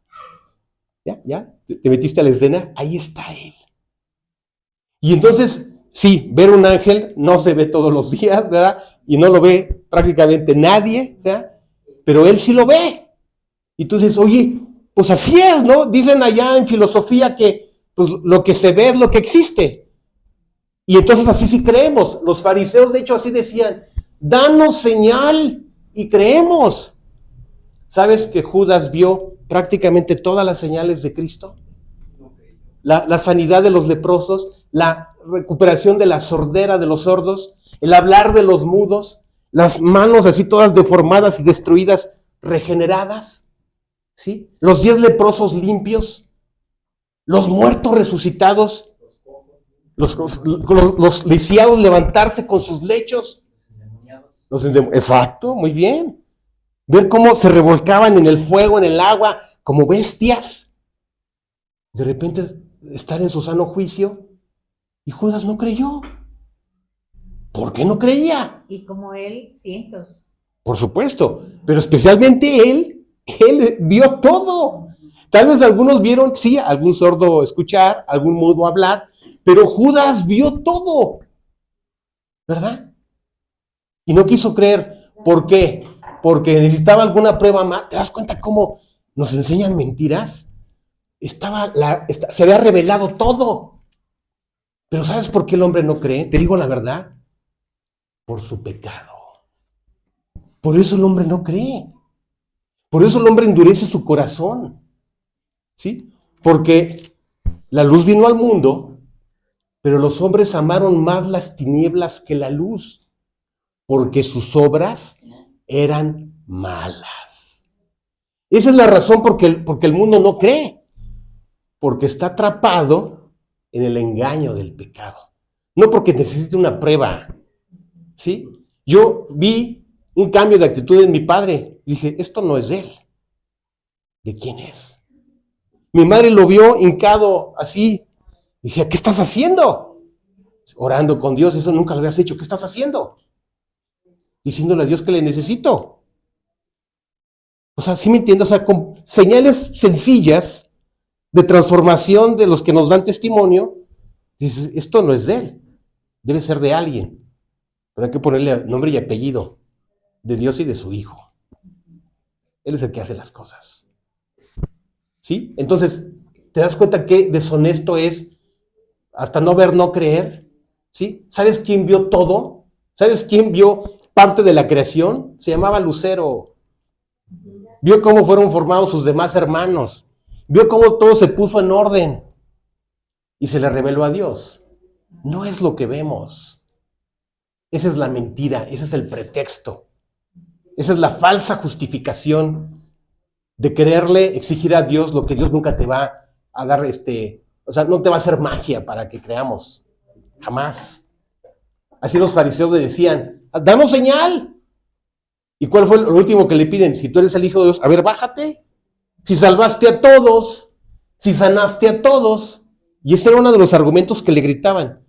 A: ¿Ya? ¿Te metiste a la escena? Ahí está él. Y entonces, sí, ver un ángel no se ve todos los días, ¿verdad? Y no lo ve prácticamente nadie, ¿verdad? Pero él sí lo ve. Y tú dices, oye, pues así es, ¿no? Dicen allá en filosofía que pues, lo que se ve es lo que existe. Y entonces así sí creemos. Los fariseos, de hecho, así decían, danos señal y creemos. ¿Sabes que Judas vio prácticamente todas las señales de Cristo? La sanidad de los leprosos, la recuperación de la sordera de los sordos, el hablar de los mudos, las manos así todas deformadas y destruidas, regeneradas, ¿sí? Los 10 leprosos limpios, los muertos resucitados, los lisiados levantarse con sus lechos. Exacto, muy bien. Ver cómo se revolcaban en el fuego, en el agua, como bestias. De repente estar en su sano juicio. Y Judas no creyó. ¿Por qué no creía?
B: Y como él, cientos.
A: Por supuesto, pero especialmente él vio todo. Tal vez algunos vieron, sí, algún sordo escuchar, algún mudo hablar, pero Judas vio todo, ¿verdad? Y no quiso creer. ¿Por qué? Porque necesitaba alguna prueba más. ¿Te das cuenta cómo nos enseñan mentiras? Se había revelado todo. Pero ¿sabes por qué el hombre no cree? Te digo la verdad. Por su pecado. Por eso el hombre no cree. Por eso el hombre endurece su corazón. ¿Sí? Porque la luz vino al mundo, pero los hombres amaron más las tinieblas que la luz, porque sus obras eran malas. Esa es la razón porque el mundo no cree, porque está atrapado en el engaño del pecado. No porque necesite una prueba, ¿sí? Yo vi un cambio de actitud en mi padre. Dije, esto no es de él. ¿De quién es? Mi madre lo vio hincado así. Decía, ¿qué estás haciendo? Orando con Dios, eso nunca lo habías hecho. ¿Qué estás haciendo? Diciéndole a Dios que le necesito. O sea, ¿sí me entiendes? O sea, con señales sencillas de transformación de los que nos dan testimonio, dices, esto no es de él, debe ser de alguien. Pero hay que ponerle nombre y apellido de Dios y de su Hijo. Él es el que hace las cosas. ¿Sí? Entonces, ¿te das cuenta qué deshonesto es hasta no ver, no creer? ¿Sí? ¿Sabes quién vio todo? ¿Sabes quién vio parte de la creación? Se llamaba Lucero. Vio cómo fueron formados sus demás hermanos. Vio cómo todo se puso en orden. Y se le reveló a Dios. No es lo que vemos. Esa es la mentira, ese es el pretexto. Esa es la falsa justificación de quererle exigir a Dios lo que Dios nunca te va a dar, o sea, no te va a hacer magia para que creamos. Jamás. Así los fariseos le decían, danos señal. ¿Y cuál fue lo último que le piden? Si tú eres el Hijo de Dios, a ver, bájate. Si salvaste a todos, si sanaste a todos. Y ese era uno de los argumentos que le gritaban.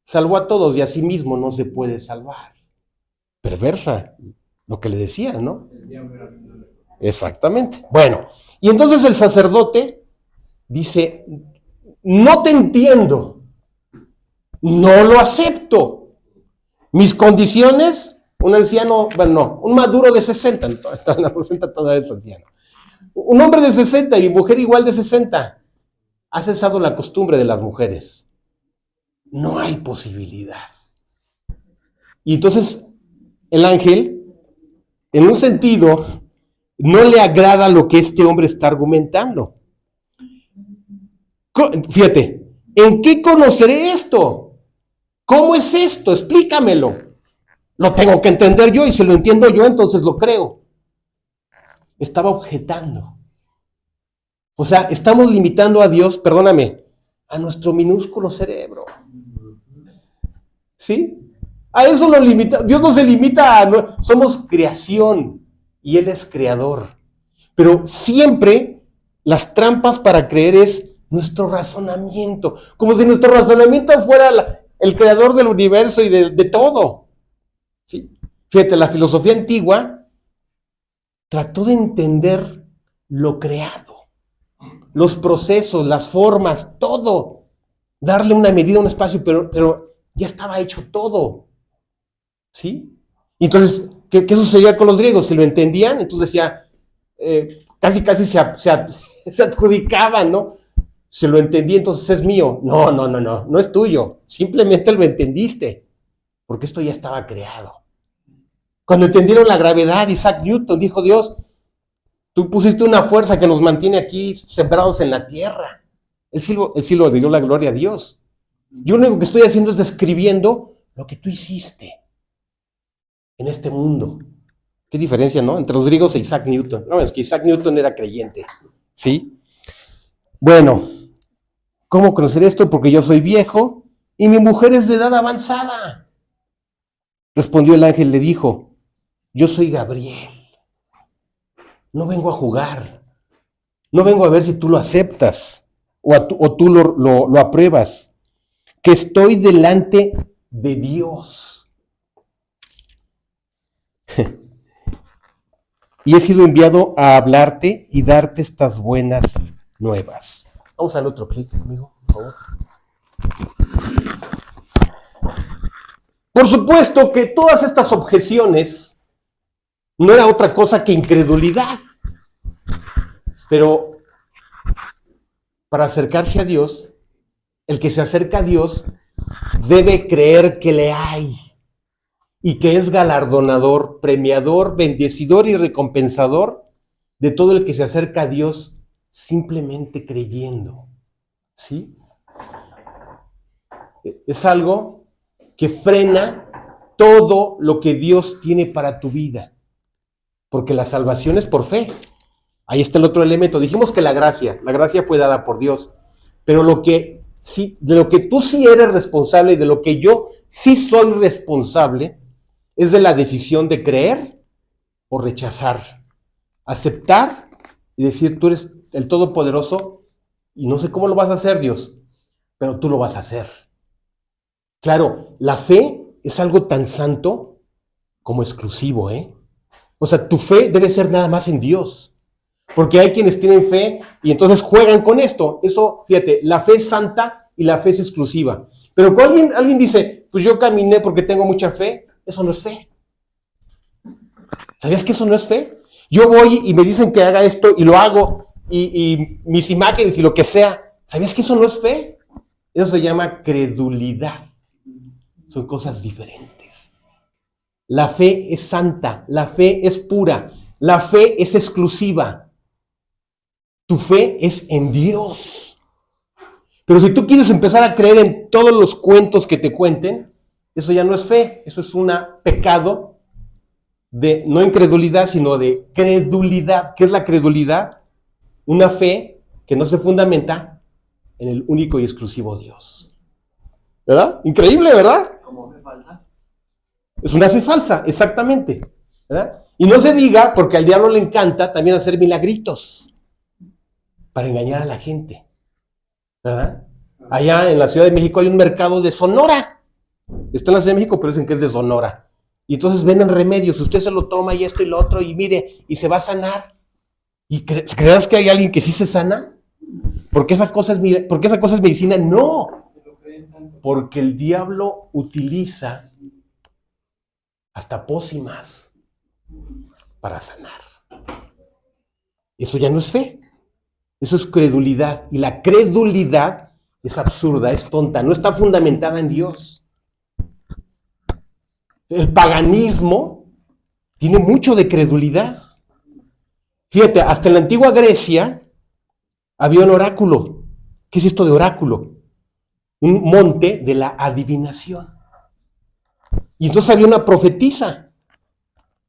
A: Salvó a todos y a sí mismo no se puede salvar. Perversa, lo que le decían, ¿no? Exactamente. Bueno, y entonces el sacerdote dice, no te entiendo, no lo acepto. Mis condiciones, un anciano, bueno, no, un maduro de 60, en la 60 todavía es anciano. Un hombre de 60 y mujer igual de 60, ha cesado la costumbre de las mujeres. No hay posibilidad. Y entonces el ángel, en un sentido, no le agrada lo que este hombre está argumentando. Fíjate, ¿En qué conoceré esto? ¿Cómo es esto? Explícamelo. Lo tengo que entender yo y si lo entiendo yo, entonces lo creo. Estaba objetando. O sea, estamos limitando a Dios, perdóname, a nuestro minúsculo cerebro. ¿Sí? A eso lo limita. Dios no se limita a... Somos creación y Él es creador. Pero siempre las trampas para creer es nuestro razonamiento. Como si nuestro razonamiento fuera el creador del universo y de todo. ¿Sí? Fíjate, la filosofía antigua trató de entender lo creado, los procesos, las formas, todo. Darle una medida, un espacio, pero ya estaba hecho todo. ¿Sí? Y entonces, ¿qué sucedía con los griegos? Si lo entendían, entonces decía, casi se adjudicaban, ¿no? Si lo entendí, entonces es mío. No es tuyo. Simplemente lo entendiste, porque esto ya estaba creado. Cuando entendieron la gravedad, Isaac Newton dijo, Dios, tú pusiste una fuerza que nos mantiene aquí sembrados en la tierra. Él sí lo dio la gloria a Dios. Yo lo único que estoy haciendo es describiendo lo que tú hiciste en este mundo. Qué diferencia, ¿no? Entre los griegos e Isaac Newton. No, es que Isaac Newton era creyente. ¿Sí? Bueno, ¿cómo conocer esto? Porque yo soy viejo y mi mujer es de edad avanzada. Respondió el ángel, le dijo, yo soy Gabriel. No vengo a jugar. No vengo a ver si tú lo aceptas o tú lo apruebas. Que estoy delante de Dios. Y he sido enviado a hablarte y darte estas buenas nuevas. Vamos al otro clic, amigo, por favor. Por supuesto que todas estas objeciones no era otra cosa que incredulidad. Pero para acercarse a Dios, el que se acerca a Dios debe creer que le hay y que es galardonador, premiador, bendecidor y recompensador de todo el que se acerca a Dios simplemente creyendo. ¿Sí? Es algo que frena todo lo que Dios tiene para tu vida, porque la salvación es por fe. Ahí está el otro elemento. Dijimos que la gracia fue dada por Dios, pero de lo que tú sí eres responsable y de lo que yo sí soy responsable es de la decisión de creer o rechazar, aceptar y decir, tú eres el Todopoderoso y no sé cómo lo vas a hacer, Dios, pero tú lo vas a hacer. Claro, la fe es algo tan santo como exclusivo, ¿eh? O sea, tu fe debe ser nada más en Dios, porque hay quienes tienen fe y entonces juegan con esto. Eso, fíjate, la fe es santa y la fe es exclusiva. Pero cuando alguien dice, pues yo caminé porque tengo mucha fe, eso no es fe. ¿Sabías que eso no es fe? Yo voy y me dicen que haga esto y lo hago, y mis imágenes y lo que sea. ¿Sabías que eso no es fe? Eso se llama credulidad. Son cosas diferentes. La fe es santa, la fe es pura, la fe es exclusiva. Tu fe es en Dios. Pero si tú quieres empezar a creer en todos los cuentos que te cuenten, eso ya no es fe, eso es un pecado de no incredulidad, sino de credulidad. ¿Qué es la credulidad? Una fe que no se fundamenta en el único y exclusivo Dios. ¿Verdad? Increíble, ¿verdad?
E: ¿Como fe falsa?
A: Es una fe falsa, exactamente. ¿Verdad? Y no se diga, porque al diablo le encanta también hacer milagritos para engañar a la gente. ¿Verdad? Allá en la Ciudad de México hay un mercado de Sonora. Está en la Ciudad de México, pero dicen que es de Sonora. Y entonces venden remedios. Usted se lo toma y esto y lo otro, y mire, y se va a sanar. ¿Y crees que hay alguien que sí se sana? ¿Porque esa cosa es medicina? No. Porque el diablo utiliza hasta pócimas para sanar. Eso ya no es fe. Eso es credulidad. Y la credulidad es absurda, es tonta, no está fundamentada en Dios. El paganismo tiene mucho de credulidad. Fíjate, hasta en la antigua Grecia había un oráculo. ¿Qué es esto de oráculo? un monte de la adivinación. Y entonces había una profetisa.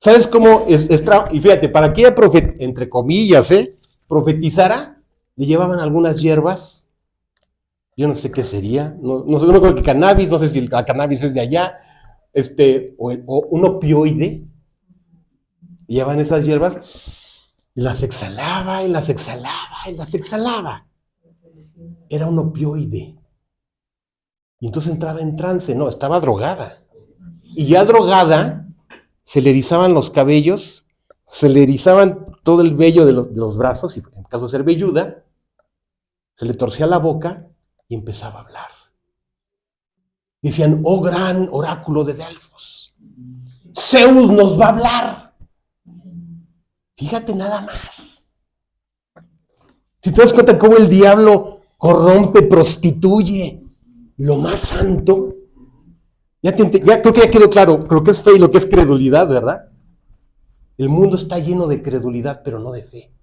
A: ¿Sabes cómo? Y fíjate, para que ella, entre comillas, profetizara, le llevaban algunas hierbas. Yo no sé qué sería. No sé, no creo que cannabis, no sé si el cannabis es de allá. O un opioide. Llevaban esas hierbas y las exhalaba, y las exhalaba, y las exhalaba. Era un opioide. Y entonces entraba en trance. No, estaba drogada. Y ya drogada, se le erizaban los cabellos, se le erizaban todo el vello de los brazos, y en caso de ser velluda, se le torcía la boca y empezaba a hablar. Decían, oh gran oráculo de Delfos, Zeus nos va a hablar. Fíjate nada más. Si te das cuenta cómo el diablo corrompe, prostituye lo más santo, ya creo que ya quedó claro lo que es fe y lo que es credulidad, ¿verdad? El mundo está lleno de credulidad, pero no de fe.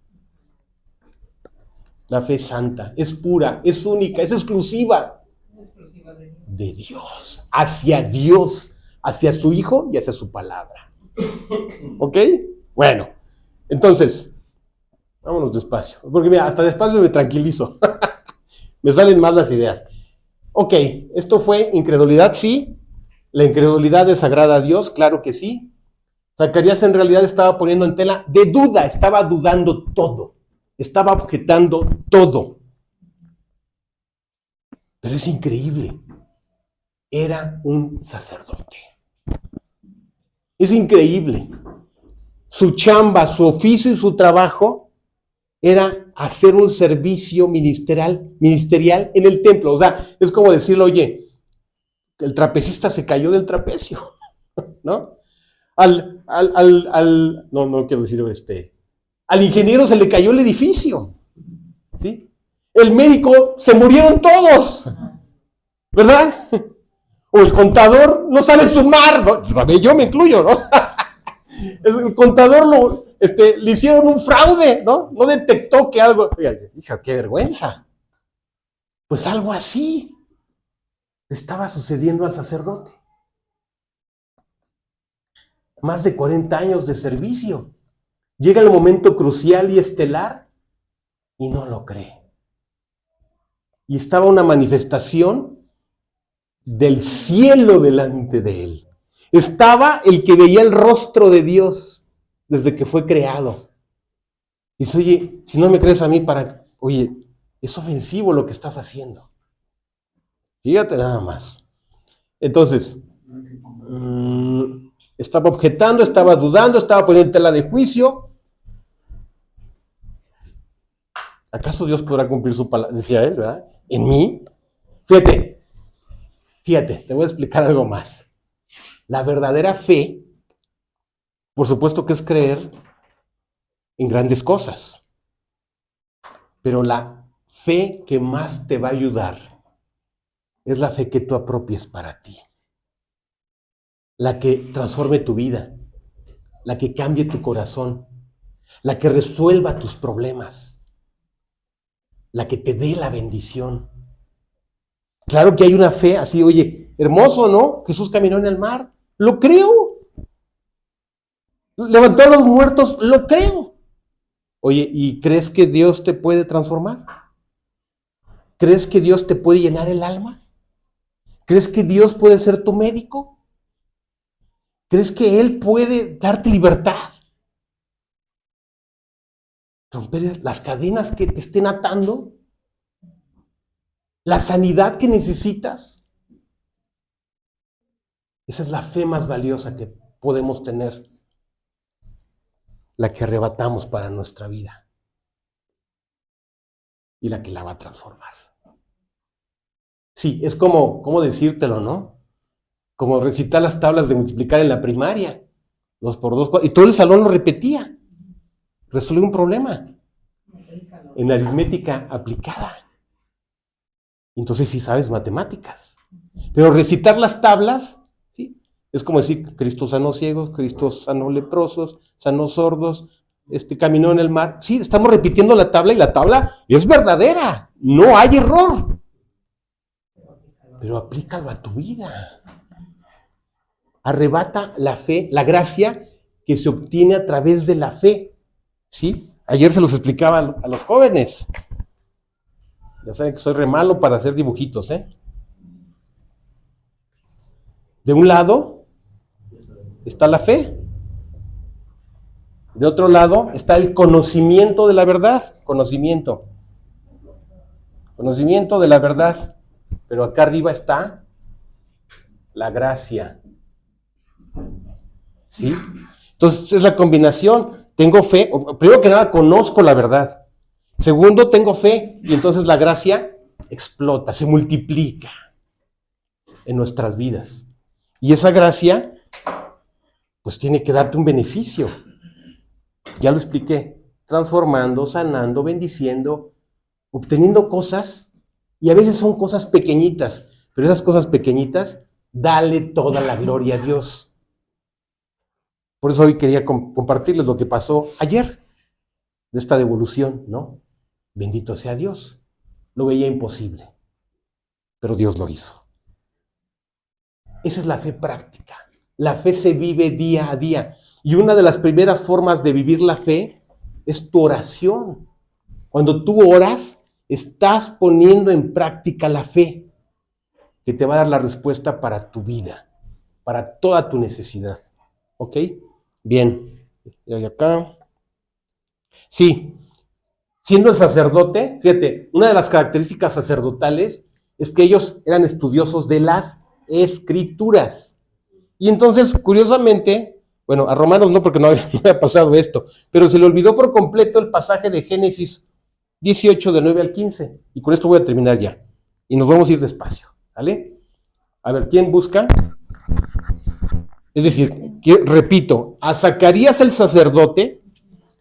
A: La fe es santa, es pura, es única, es exclusiva de Dios, hacia su Hijo y hacia su palabra. ¿Ok? Bueno, entonces, vámonos despacio, porque mira, hasta despacio me tranquilizo. Me salen más las ideas. Ok, esto fue incredulidad, sí. La incredulidad desagrada a Dios, claro que sí. Zacarías en realidad estaba poniendo en tela de duda, estaba dudando todo, estaba objetando todo. Pero es increíble, era un sacerdote. Es increíble. Su chamba, su oficio y su trabajo era hacer un servicio ministerial en el templo. O sea, es como decirle, oye, el trapecista se cayó del trapecio, ¿no? No quiero decir al ingeniero se le cayó el edificio, ¿sí? El médico, se murieron todos, ¿verdad? O el contador no sabe sumar, ¿no? Yo me incluyo, ¿no? El contador le hicieron un fraude, ¿no? No detectó que algo, hija, qué vergüenza. Pues algo así estaba sucediendo al sacerdote. Más de 40 años de servicio. Llega el momento crucial y estelar y no lo cree. Y estaba una manifestación del cielo delante de él. Estaba el que veía el rostro de Dios desde que fue creado. Dice, oye, si no me crees a mí, oye, es ofensivo lo que estás haciendo. Fíjate nada más. Entonces, estaba objetando, estaba dudando, estaba poniendo en tela de juicio. ¿Acaso Dios podrá cumplir su palabra? Decía él, ¿verdad? ¿En mí? Fíjate, te voy a explicar algo más. La verdadera fe, por supuesto que es creer en grandes cosas, pero la fe que más te va a ayudar es la fe que tú apropies para ti, la que transforme tu vida, la que cambie tu corazón, la que resuelva tus problemas, la que te dé la bendición. Claro que hay una fe así, oye, hermoso, ¿no? Jesús caminó en el mar, lo creo. Levantó a los muertos, lo creo. Oye, ¿y crees que Dios te puede transformar? ¿Crees que Dios te puede llenar el alma? ¿Crees que Dios puede ser tu médico? ¿Crees que Él puede darte libertad? Romper las cadenas que te estén atando, la sanidad que necesitas. Esa es la fe más valiosa que podemos tener, la que arrebatamos para nuestra vida y la que la va a transformar. Sí, es como, ¿cómo decírtelo, no? Como recitar las tablas de multiplicar en la primaria, 2 por 2, 4, y todo el salón lo repetía. Resolvió un problema en aritmética aplicada. Entonces sí sabes matemáticas. Pero recitar las tablas, ¿sí? Es como decir, Cristo sanó ciegos, Cristo sanó leprosos, sanó sordos, caminó en el mar. Sí, estamos repitiendo la tabla y la tabla es verdadera, no hay error. pero aplícalo a tu vida. Arrebata la fe, la gracia que se obtiene a través de la fe, ¿sí? Ayer se los explicaba a los jóvenes. Ya saben que soy re malo para hacer dibujitos, ¿eh? De un lado está la fe. De otro lado está el conocimiento de la verdad. Conocimiento de la verdad. Pero acá arriba está la gracia. ¿Sí? Entonces es la combinación. Tengo fe. Primero que nada, conozco la verdad. Segundo, tengo fe. Y entonces la gracia explota, se multiplica en nuestras vidas. Y esa gracia, pues tiene que darte un beneficio. Ya lo expliqué. Transformando, sanando, bendiciendo, obteniendo cosas. Y a veces son cosas pequeñitas. Pero esas cosas pequeñitas, dale toda la gloria a Dios. Por eso hoy quería compartirles lo que pasó ayer, de esta devolución, ¿no? Bendito sea Dios. Lo veía imposible, pero Dios lo hizo. Esa es la fe práctica. La fe se vive día a día. Y una de las primeras formas de vivir la fe es tu oración. Cuando tú oras, estás poniendo en práctica la fe que te va a dar la respuesta para tu vida, para toda tu necesidad. ¿Ok? Bien. Y acá. Sí. Siendo el sacerdote, fíjate, una de las características sacerdotales es que ellos eran estudiosos de las Escrituras. Y entonces, curiosamente, bueno, a Romanos no, porque no había pasado esto, pero se le olvidó por completo el pasaje de Génesis 18, de 9 al 15. Y con esto voy a terminar ya. Y nos vamos a ir despacio, ¿vale? A ver, ¿quién busca? Es decir, repito, a Zacarías el sacerdote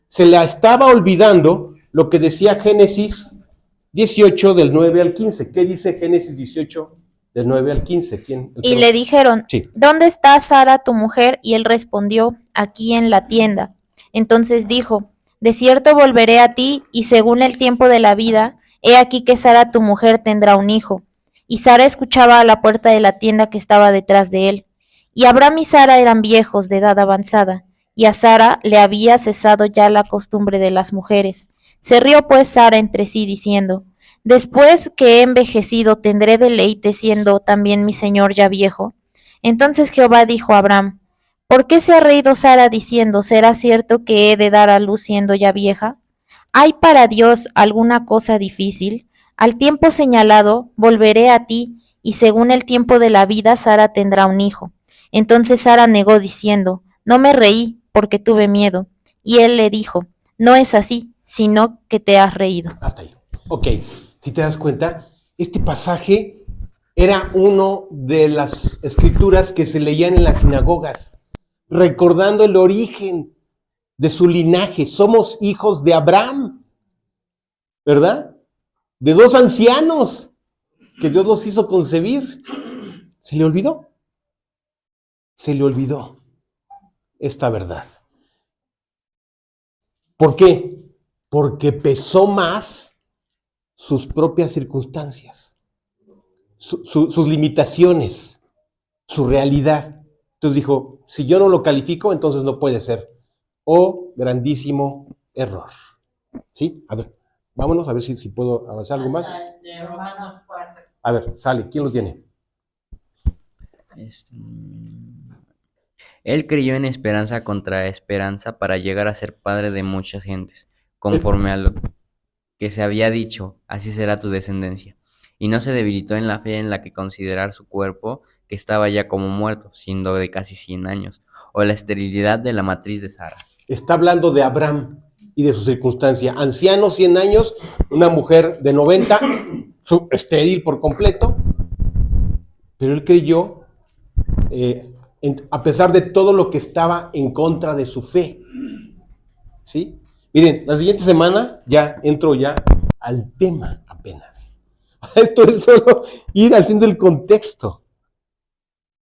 A: se le estaba olvidando lo que decía Génesis 18 del 9 al 15. ¿Qué dice Génesis 18 del 9 al 15?
D: Y le dijeron, sí, ¿dónde está Sara tu mujer? Y él respondió, aquí en la tienda. Entonces dijo, de cierto volveré a ti, y según el tiempo de la vida, he aquí que Sara tu mujer tendrá un hijo. Y Sara escuchaba a la puerta de la tienda que estaba detrás de él. Y Abraham y Sara eran viejos de edad avanzada, y a Sara le había cesado ya la costumbre de las mujeres. Se rió pues Sara entre sí, diciendo, después que he envejecido, ¿tendré deleite siendo también mi señor ya viejo? Entonces Jehová dijo a Abraham, ¿por qué se ha reído Sara diciendo, ¿será cierto que he de dar a luz siendo ya vieja? ¿Hay para Dios alguna cosa difícil? Al tiempo señalado volveré a ti, y según el tiempo de la vida Sara tendrá un hijo. Entonces Sara negó diciendo, no me reí, porque tuve miedo. Y él le dijo, no es así, sino que te has reído.
A: Hasta ahí. Ok, si te das cuenta, este pasaje era uno de las escrituras que se leían en las sinagogas, recordando el origen de su linaje. Somos hijos de Abraham, ¿verdad? De dos ancianos que Dios los hizo concebir. ¿Se le olvidó? Se le olvidó esta verdad. ¿Por qué? Porque pesó más sus propias circunstancias, sus limitaciones, su realidad. Entonces dijo, si yo no lo califico, entonces no puede ser. Oh, grandísimo error. ¿Sí? A ver, vámonos a ver si puedo avanzar algo más. A ver, sale, ¿quién lo tiene?
C: Él creyó en esperanza contra esperanza para llegar a ser padre de muchas gentes, conforme a lo que se había dicho, así será tu descendencia. Y no se debilitó en la fe en la que considerar su cuerpo, que estaba ya como muerto, siendo de casi 100 años, o la esterilidad de la matriz de Sara.
A: Está hablando de Abraham y de su circunstancia. Anciano, 100 años, una mujer de 90, estéril por completo, pero él creyó, a pesar de todo lo que estaba en contra de su fe. ¿Sí? Miren, la siguiente semana ya entro ya al tema apenas. Esto es solo ir haciendo el contexto.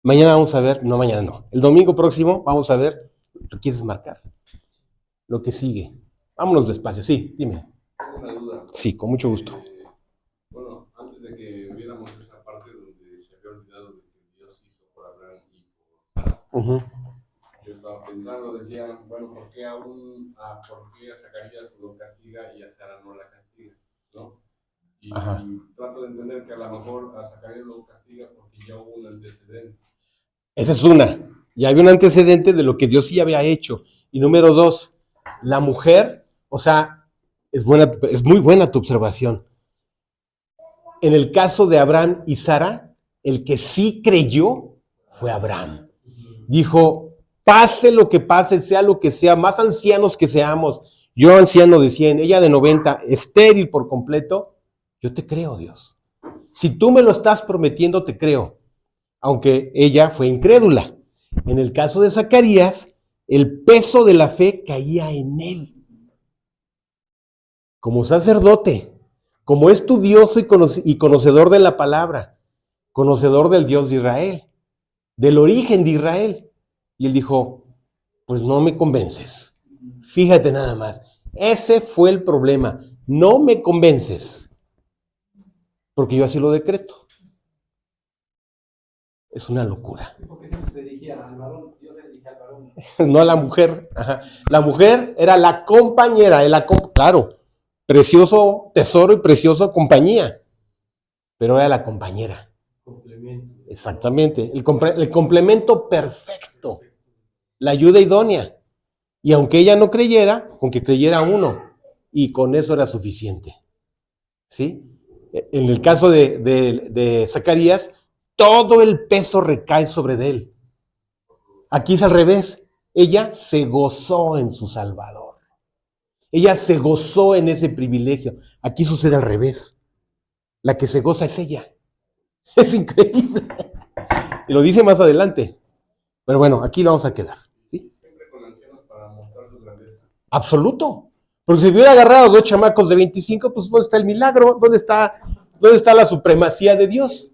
A: Mañana vamos a ver, no mañana no, el domingo próximo vamos a ver, ¿tú quieres marcar? Lo que sigue. Vámonos despacio, sí, dime.
E: Tengo una duda.
A: Sí, con mucho gusto.
E: Bueno, antes de que viéramos esa parte donde se
A: Ujú.
E: Yo estaba pensando, decía, bueno, ¿por qué a Zacarías lo castiga y a Sara no la castiga? ¿No? Y
A: Ajá.
E: trato de entender que a lo mejor a Zacarías lo castiga porque ya hubo un antecedente.
A: Esa es una. Ya había un antecedente de lo que Dios sí había hecho. Y número dos, la mujer, o sea, es muy buena tu observación. En el caso de Abraham y Sara, el que sí creyó fue Abraham. Dijo, pase lo que pase, sea lo que sea, más ancianos que seamos, yo anciano de 100, ella de 90, estéril por completo, yo te creo, Dios. Si tú me lo estás prometiendo, te creo. Aunque ella fue incrédula. En el caso de Zacarías, el peso de la fe caía en él. Como sacerdote, como estudioso y conocedor de la palabra, conocedor del Dios de Israel, del origen de Israel. Y él dijo, pues no me convences. Fíjate nada más. Ese fue el problema. No me convences. Porque yo así lo decreto. Es una locura.
F: Porque siempre se dirigía al varón, Dios se dirigía al varón.
A: No a la mujer. Ajá. La mujer era la compañera, claro, precioso tesoro y preciosa compañía, pero era la compañera.
F: Complemento.
A: Exactamente, el complemento perfecto, la ayuda idónea. Y aunque ella no creyera, con que creyera uno, y con eso era suficiente. ¿Sí? En el caso de Zacarías, todo el peso recae sobre él. Aquí es al revés. Ella se gozó en su Salvador. Ella se gozó en ese privilegio. Aquí sucede al revés. La que se goza es ella. Es increíble. Y lo dice más adelante. Pero bueno, aquí lo vamos a quedar. ¿Sí?
E: Siempre con ancianos para mostrar su grandeza.
A: Absoluto. Porque si hubiera agarrado a 2 chamacos de 25, pues ¿dónde está el milagro? ¿Dónde está la supremacía de Dios?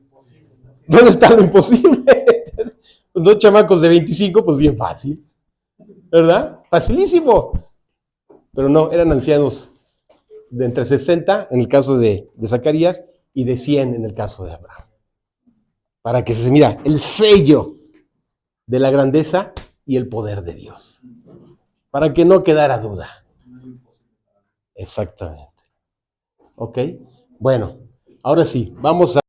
A: ¿Dónde está lo imposible? 2 chamacos de 25, pues bien fácil. ¿Verdad? Facilísimo. Pero no, eran ancianos de entre 60 en el caso de Zacarías y de 100 en el caso de Abraham. Para que se mira el sello de la grandeza y el poder de Dios. Para que no quedara duda. Exactamente. ¿Ok? Bueno, ahora sí, vamos a